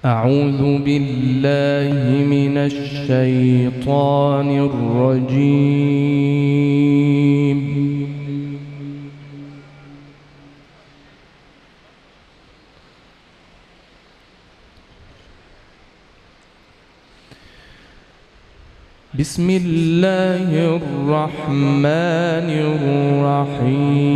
أعوذ بالله من الشيطان الرجيم. بسم الله الرحمن الرحيم.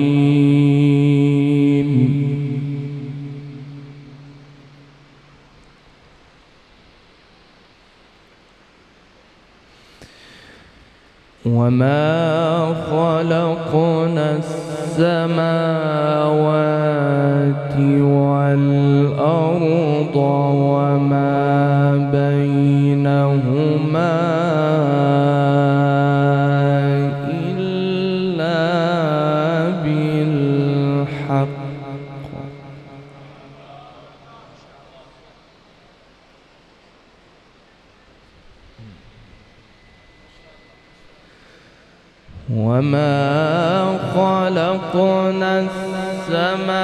وما خلقنا السماوات والأرض وما بينهما إلا بالحق وما خلقنا السماوات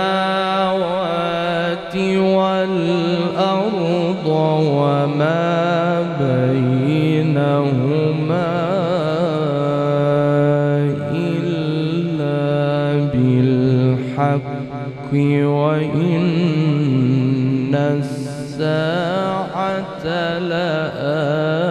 والأرض وما بينهما إلا بالحق وإن الساعة لآتية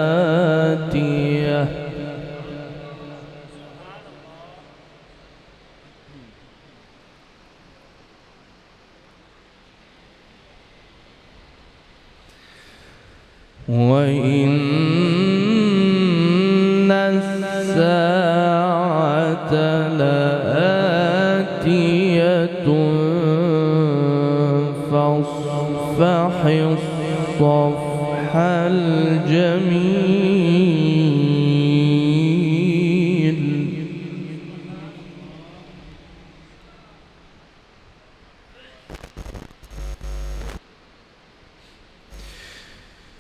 وإن الساعة لآتية فاصفح الصفح الجميل.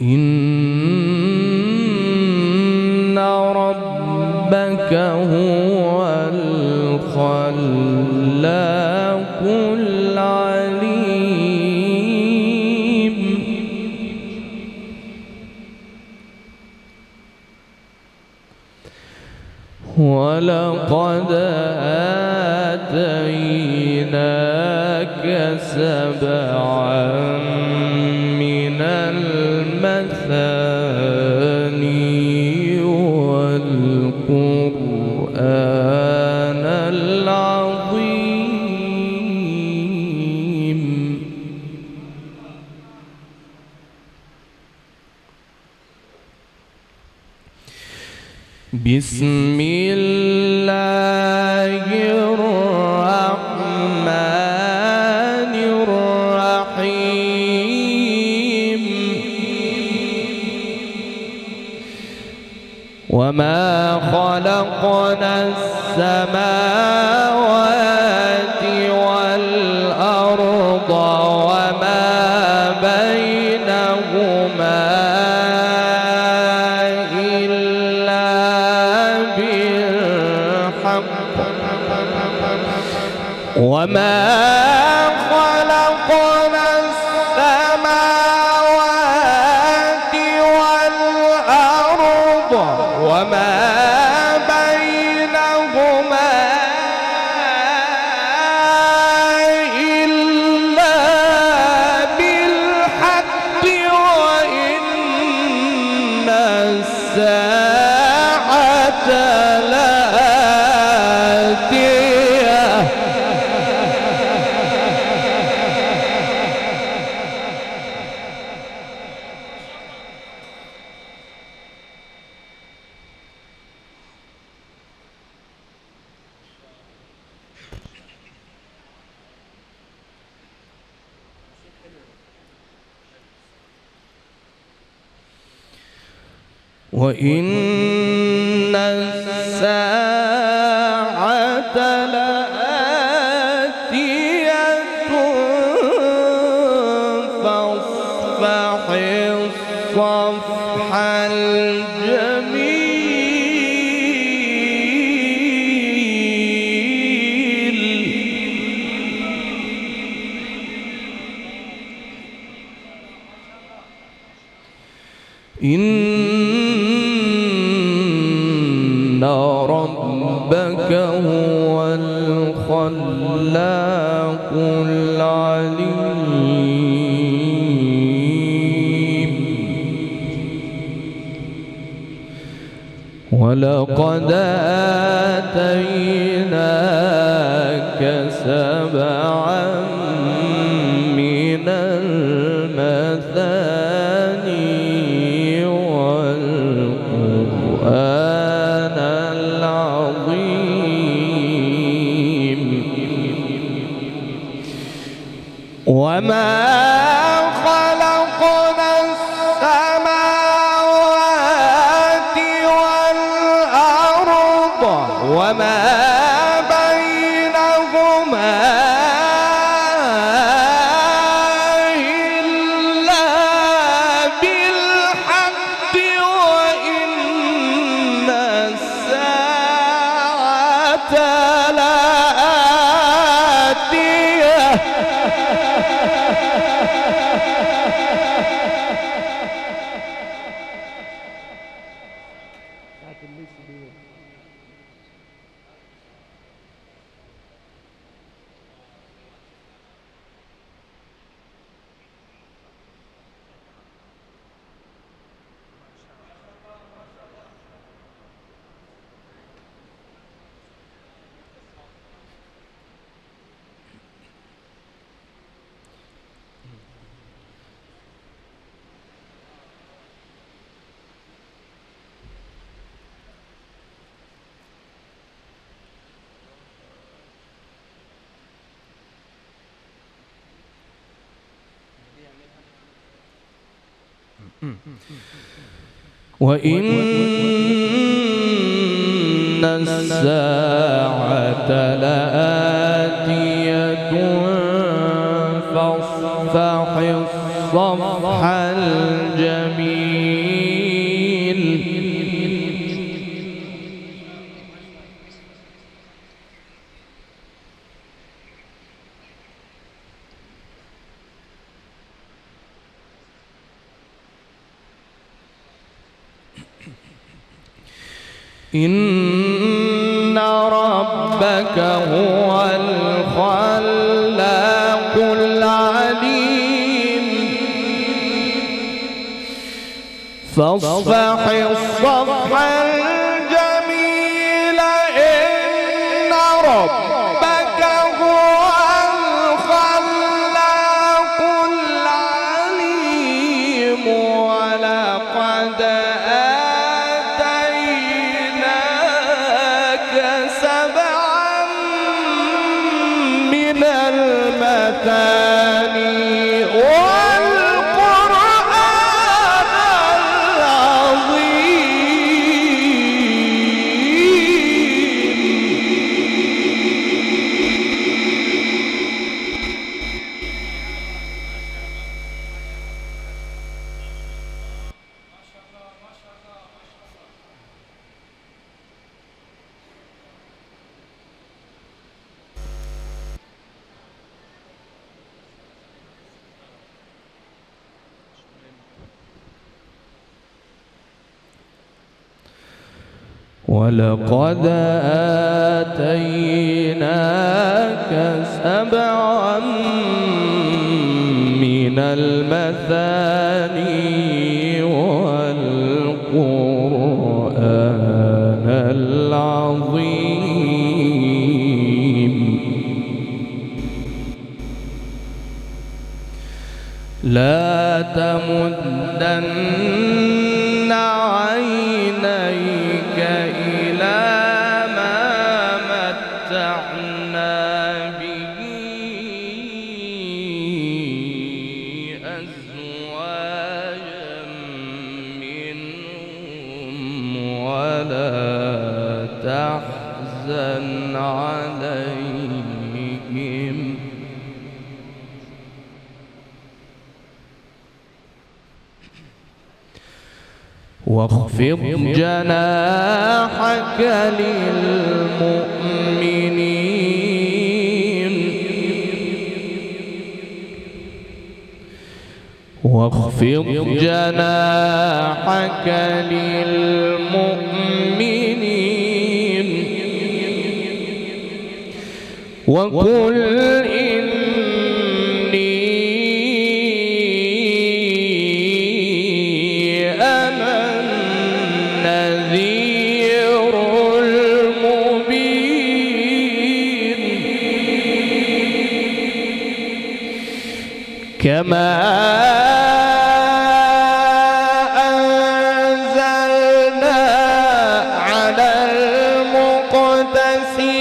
إن ربك هو الخلاق العليم. ولقد آتيناك سبعا من المثاني والقرآن العظيم. بسم الله الرحمن الرحيم. وما خلقنا السماوات والأرض وما بينهما إلا بالحق وما خلقنا السماوات والأرض وما بينهما إلا بالحق وإن الساعة لآتية وإن الساعة لآتية فاصفح الصفح الجميل. إن ربك هو الخلاق العليم ولقد آتيناك سبعا من المثاني والقرآن العظيم وما خلقنا السماوات والأرض وما بينهما إلا بالحق وإن الساعة لآتية وإن الساعة لآتية فاصفح الصفح الجميل إن ربك هو الخلاق العليم فاصفح الصفح الجميل إن ربك هو الخلاق العليم ولقد سبعا من المثاني والقرآن ولقد آتيناك سبعا من المثاني والقرآن العظيم لا تمدن عينيك إلى ما متعنا به أزواجا منهم ولا تحزن عليهم واخفض جناحك للمؤمنين واخفض جناحك للمؤمنين وقل إني أنا النذير المبين كما أنزلنا على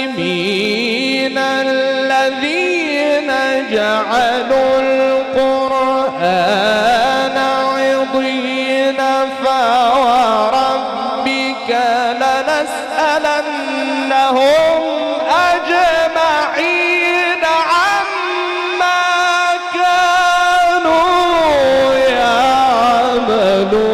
المقتسمين الذين جعلوا القرآن عضين فوربك لنسألنهم أجمعين عما كانوا يعملون.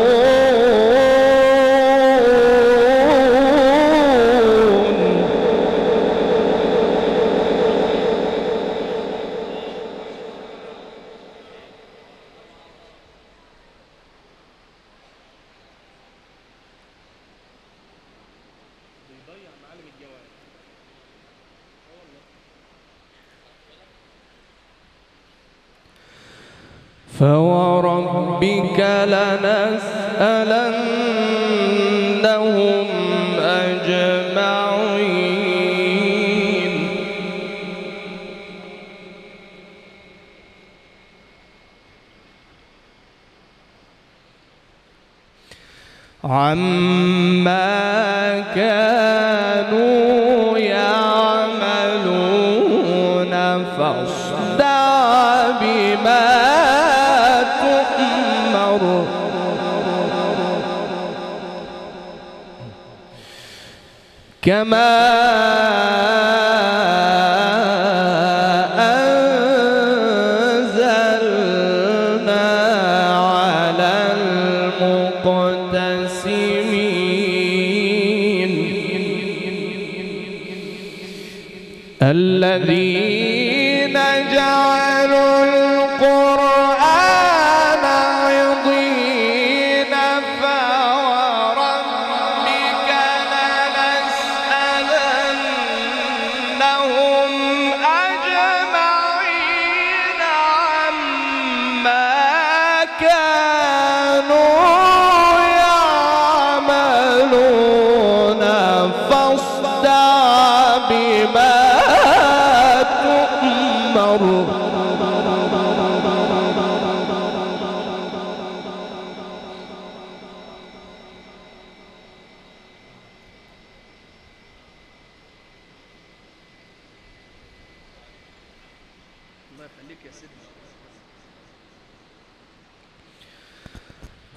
فوربك لنسألنهم أجمعين عما كانوا يعملون فاصدع بما تؤمر كما أنزلنا على المقتسمين الذين جعلوا القرآن عضين فوربك لنسألنهم أجمعين عما كانوا يعملون فاصدع بما تؤمر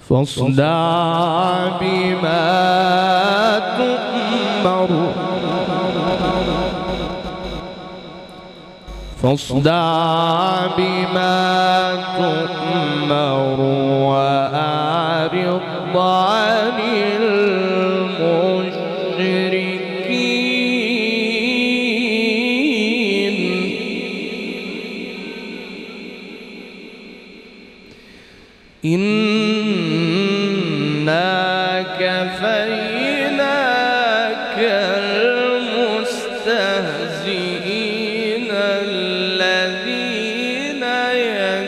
فاصدع بما تؤمر فاصدع بما تؤمر وأعرض عن المشركين إنا كفيناك المستهزئين الذين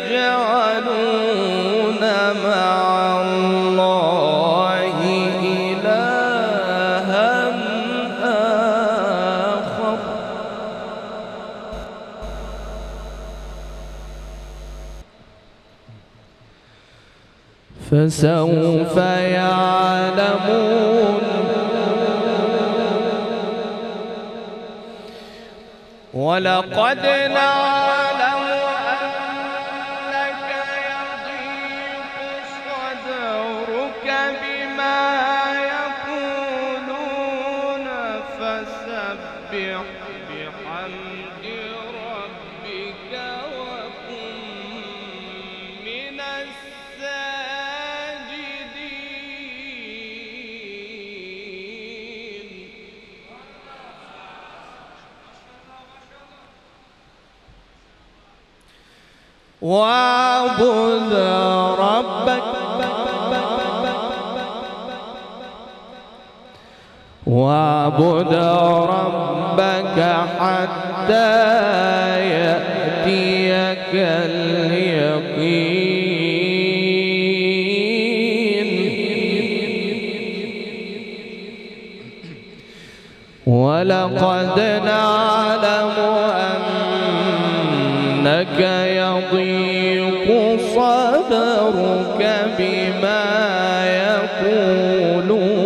يجعلون مع الله إلها آخر فسوف يعلمون ولقد نعلم أنك يضيق صدرك بما يقولون فسبح بحمد ربك وكن من الساجدين واعبد واعبد ربك حتى يأتيك اليقين ولقد نعلم أنك يضيق صدرك بما يقولون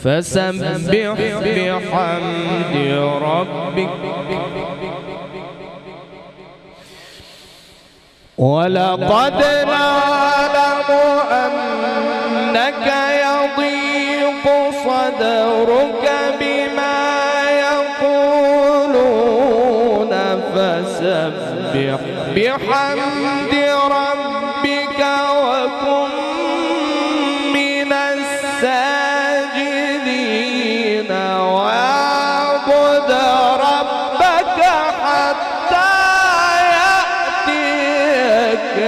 فسبح بحمد ربك ولقد نعلم أنك يضيق صدرك بما يقولون فسبح بحمد ربك وكن من الساجدين واعبد ربك حتى يأتيك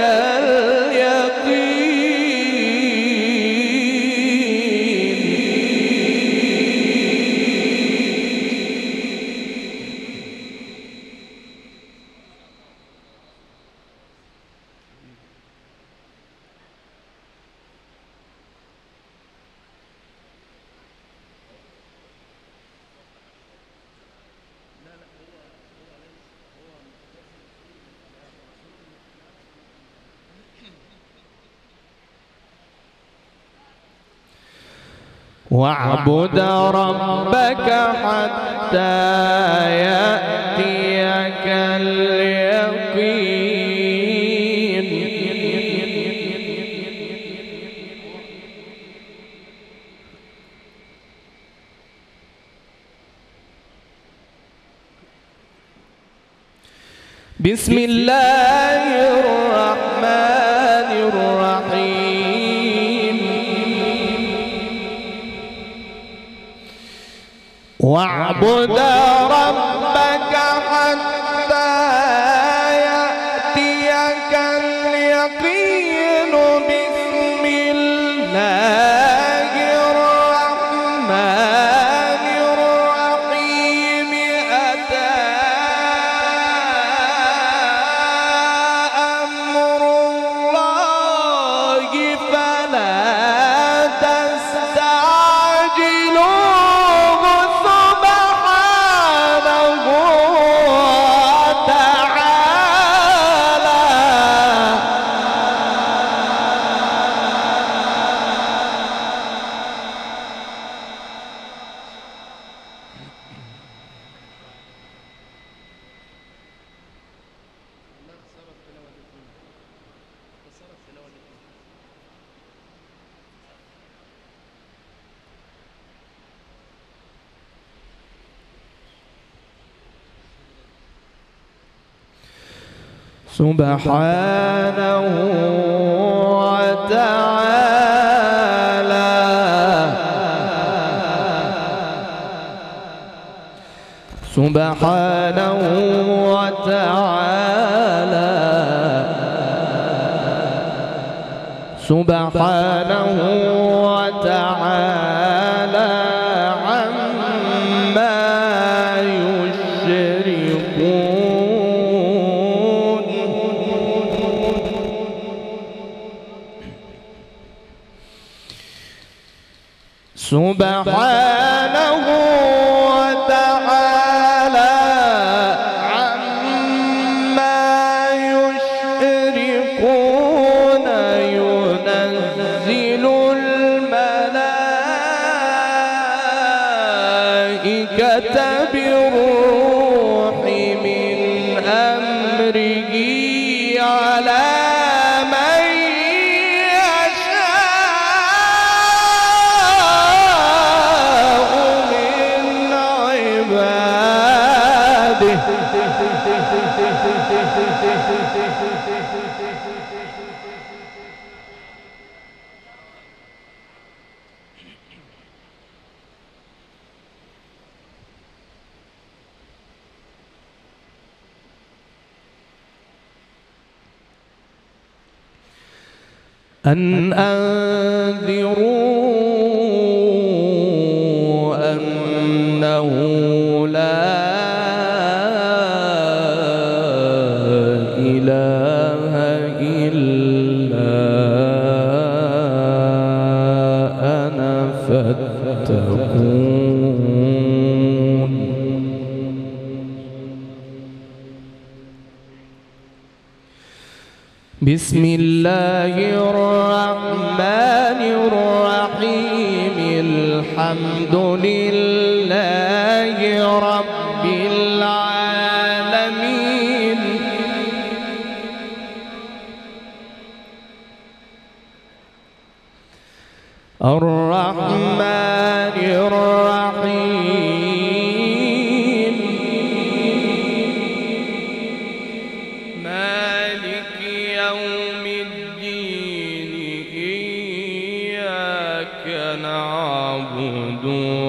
واعبد ربك حتى يأتيك اليقين بسم الله الرحمن الرحيم واعبد ربك حتى يأتيك اليقين بسم الله الرحمن الرحيم أتى أمر الله فلا تستعجلوه سبحانه وتعالى سبحانه وتعالى سبحانه وتعالى سبحانه وتعالى عما يشركون سبحانه وتعالى عما يشركون ينزل الملائكة بالروح من أمره على من يشاء من عباده أن أنذروا أنه لا إله إلا أنا فاتقون. بسم الله الرحمن الرحيم. الحمد لله رب العالمين. الرحمن الرحيم مالك يوم الدين. إياك نعبد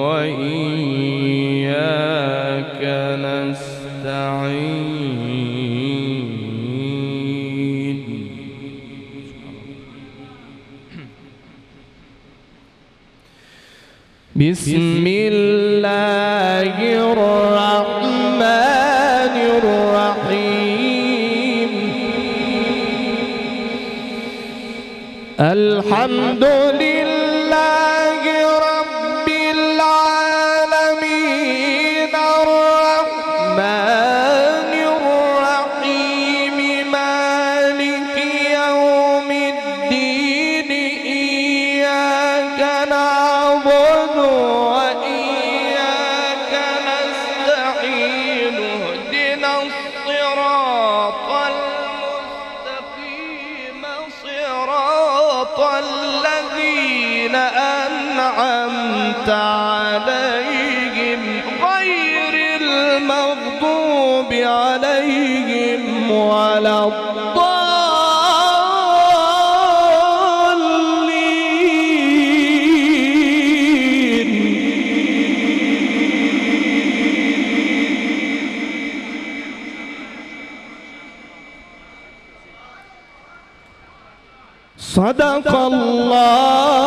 وإياك نستعين. بسم الله الرحمن الرحيم. الحمد لله رب العالمين. الرحمن الرحيم مالك يوم الدين. إياك نعبد وإياك نستعين. اهدنا الصراط المستقيم صراط الذين أنعمت عليهم غير المغضوب عليهم ولا الضالين. صدق الله